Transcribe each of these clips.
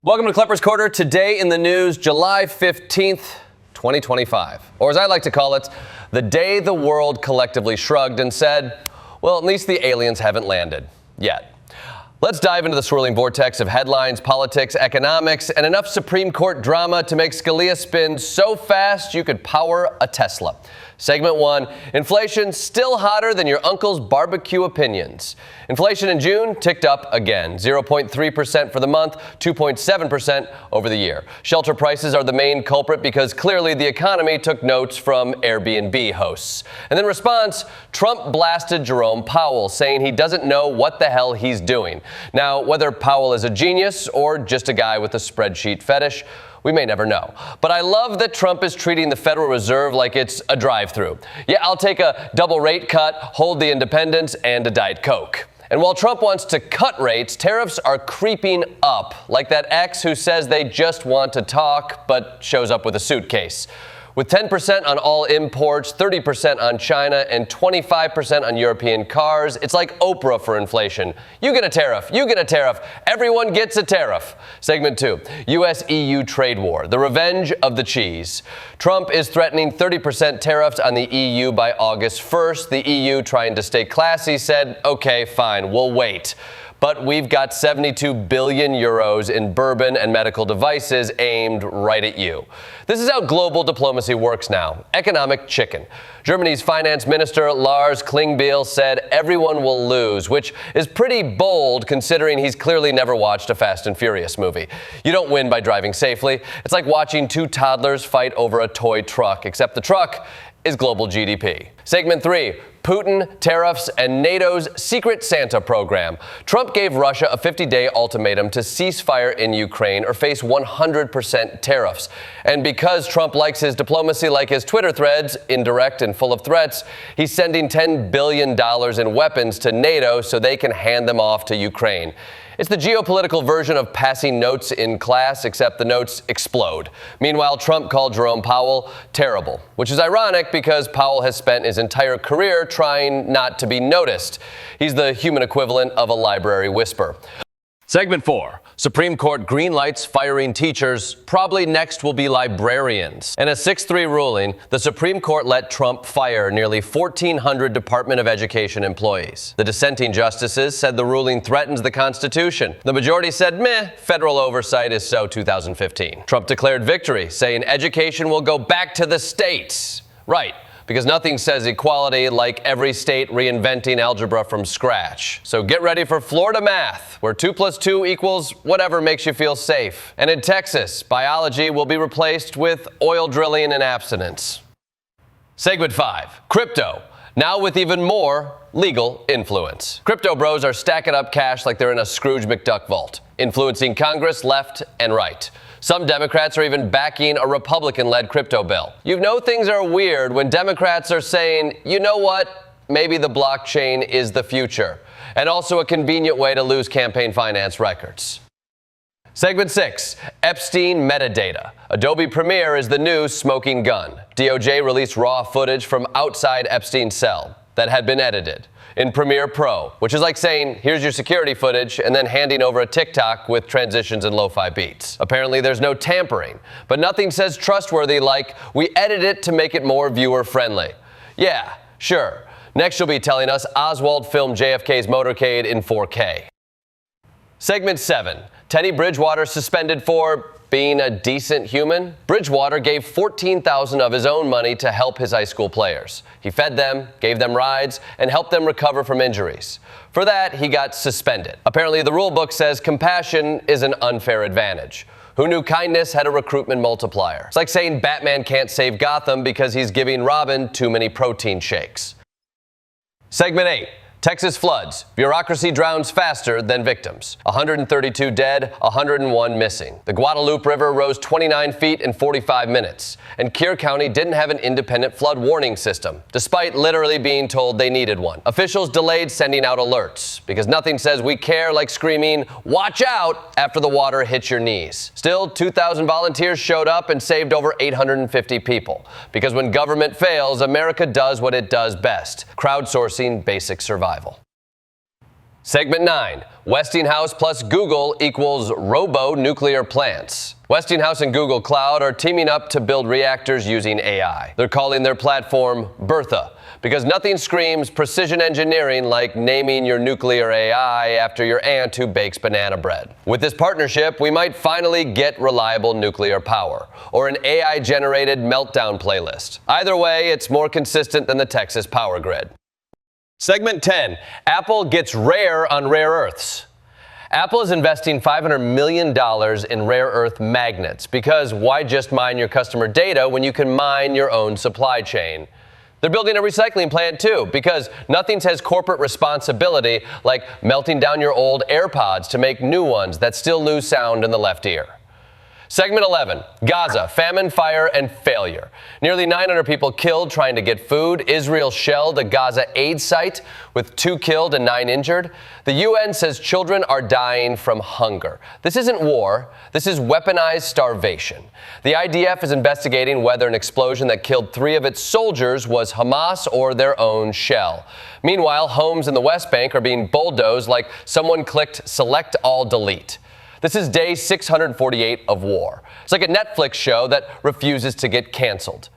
Welcome to Klepper's Quarter. Today in the news, July 15th, 2025. Or as I like to call it, the day the world collectively shrugged and said, well, at least the aliens haven't landed yet. Let's dive into the swirling vortex of headlines, politics, economics, and enough Supreme Court drama to make Scalia spin so fast you could power a Tesla. Segment 1, inflation still hotter than your uncle's barbecue opinions. Inflation in June ticked up again, 0.3% for the month, 2.7% over the year. Shelter prices are the main culprit because clearly the economy took notes from Airbnb hosts. And in response, Trump blasted Jerome Powell, saying he doesn't know what the hell he's doing. Now, whether Powell is a genius or just a guy with a spreadsheet fetish, we may never know. But I love that Trump is treating the Federal Reserve like it's a drive-through. Yeah, I'll take a double rate cut, hold the independence, and a Diet Coke. And while Trump wants to cut rates, tariffs are creeping up, like that ex who says they just want to talk, but shows up with a suitcase. With 10% on all imports, 30% on China, and 25% on European cars, it's like Oprah for inflation. You get a tariff, you get a tariff, everyone gets a tariff. Segment 2, U.S.-EU trade war, the revenge of the cheese. Trump is threatening 30% tariffs on the EU by August 1st. The EU, trying to stay classy, said, okay, fine, we'll wait. But we've got 72 billion euros in bourbon and medical devices aimed right at you. This is how global diplomacy works now. Economic chicken. Germany's finance minister Lars Klingbeil said everyone will lose, which is pretty bold considering he's clearly never watched a Fast and Furious movie. You don't win by driving safely. It's like watching two toddlers fight over a toy truck, except the truck is global GDP. Segment 3, Putin, tariffs, and NATO's Secret Santa program. Trump gave Russia a 50-day ultimatum to cease fire in Ukraine or face 100% tariffs. And because Trump likes his diplomacy like his Twitter threads, indirect and full of threats, he's sending $10 billion in weapons to NATO so they can hand them off to Ukraine. It's the geopolitical version of passing notes in class, except the notes explode. Meanwhile, Trump called Jerome Powell terrible, which is ironic because Powell has spent his entire career trying not to be noticed. He's the human equivalent of a library whisper. Segment 4, Supreme Court greenlights firing teachers. Probably next will be librarians. In a 6-3 ruling, the Supreme Court let Trump fire nearly 1,400 Department of Education employees. The dissenting justices said the ruling threatens the Constitution. The majority said, meh, federal oversight is so 2015. Trump declared victory, saying education will go back to the states. Right. Because nothing says equality like every state reinventing algebra from scratch. So get ready for Florida math, where 2 + 2 equals whatever makes you feel safe. And in Texas, biology will be replaced with oil drilling and abstinence. Segment 5, crypto. Now with even more legal influence. Crypto bros are stacking up cash like they're in a Scrooge McDuck vault, influencing Congress left and right. Some Democrats are even backing a Republican-led crypto bill. You know things are weird when Democrats are saying, you know what, maybe the blockchain is the future, and also a convenient way to lose campaign finance records. Segment 6, Epstein metadata. Adobe Premiere is the new smoking gun. DOJ released raw footage from outside Epstein's cell that had been edited in Premiere Pro, which is like saying, here's your security footage, and then handing over a TikTok with transitions and lo-fi beats. Apparently there's no tampering, but nothing says trustworthy like, we edit it to make it more viewer-friendly. Yeah, sure. Next you'll be telling us Oswald filmed JFK's motorcade in 4K. Segment 7, Teddy Bridgewater suspended for being a decent human. Bridgewater gave $14,000 of his own money to help his high school players. He fed them, gave them rides, and helped them recover from injuries. For that, he got suspended. Apparently, the rule book says compassion is an unfair advantage. Who knew kindness had a recruitment multiplier? It's like saying Batman can't save Gotham because he's giving Robin too many protein shakes. Segment 8. Texas floods. Bureaucracy drowns faster than victims. 132 dead, 101 missing. The Guadalupe River rose 29 feet in 45 minutes. And Kern County didn't have an independent flood warning system, despite literally being told they needed one. Officials delayed sending out alerts, because nothing says we care like screaming, watch out, after the water hits your knees. Still, 2,000 volunteers showed up and saved over 850 people. Because when government fails, America does what it does best, crowdsourcing basic survival. Segment 9, Westinghouse plus Google equals robo-nuclear plants. Westinghouse and Google Cloud are teaming up to build reactors using AI. They're calling their platform Bertha, because nothing screams precision engineering like naming your nuclear AI after your aunt who bakes banana bread. With this partnership, we might finally get reliable nuclear power, or an AI-generated meltdown playlist. Either way, it's more consistent than the Texas power grid. Segment 10, Apple gets rare on rare earths. Apple is investing $500 million in rare earth magnets because why just mine your customer data when you can mine your own supply chain? They're building a recycling plant too because nothing says corporate responsibility like melting down your old AirPods to make new ones that still lose sound in the left ear. Segment 11, Gaza, famine, fire, and failure. Nearly 900 people killed trying to get food. Israel shelled a Gaza aid site with 2 killed and 9 injured. The UN says children are dying from hunger. This isn't war. This is weaponized starvation. The IDF is investigating whether an explosion that killed 3 of its soldiers was Hamas or their own shell. Meanwhile, homes in the West Bank are being bulldozed like someone clicked select all delete. This is day 648 of war. It's like a Netflix show that refuses to get canceled.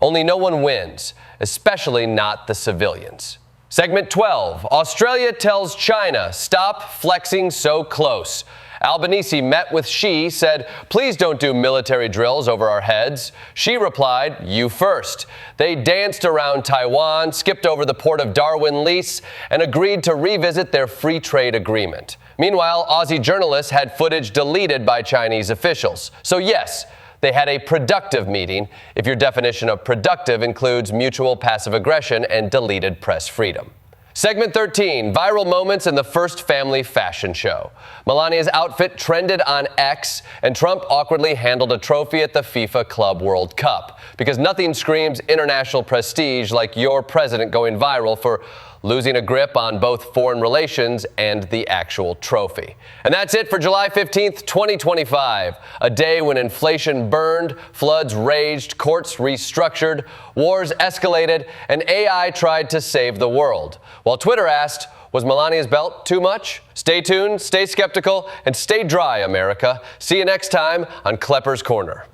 Only no one wins, especially not the civilians. Segment 12, Australia tells China, stop flexing so close. Albanese met with Xi, said, please don't do military drills over our heads. Xi replied, you first. They danced around Taiwan, skipped over the port of Darwin lease, and agreed to revisit their free trade agreement. Meanwhile, Aussie journalists had footage deleted by Chinese officials. So yes, they had a productive meeting, if your definition of productive includes mutual passive aggression and deleted press freedom. Segment 13, viral moments in the first family fashion show. Melania's outfit trended on X, and Trump awkwardly handled a trophy at the FIFA Club World Cup, because nothing screams international prestige like your president going viral for losing a grip on both foreign relations and the actual trophy. And that's it for July 15th, 2025, a day when inflation burned, floods raged, courts restructured, wars escalated, and AI tried to save the world. While Twitter asked, was Melania's belt too much? Stay tuned, stay skeptical, and stay dry, America. See you next time on Klepper's Corner.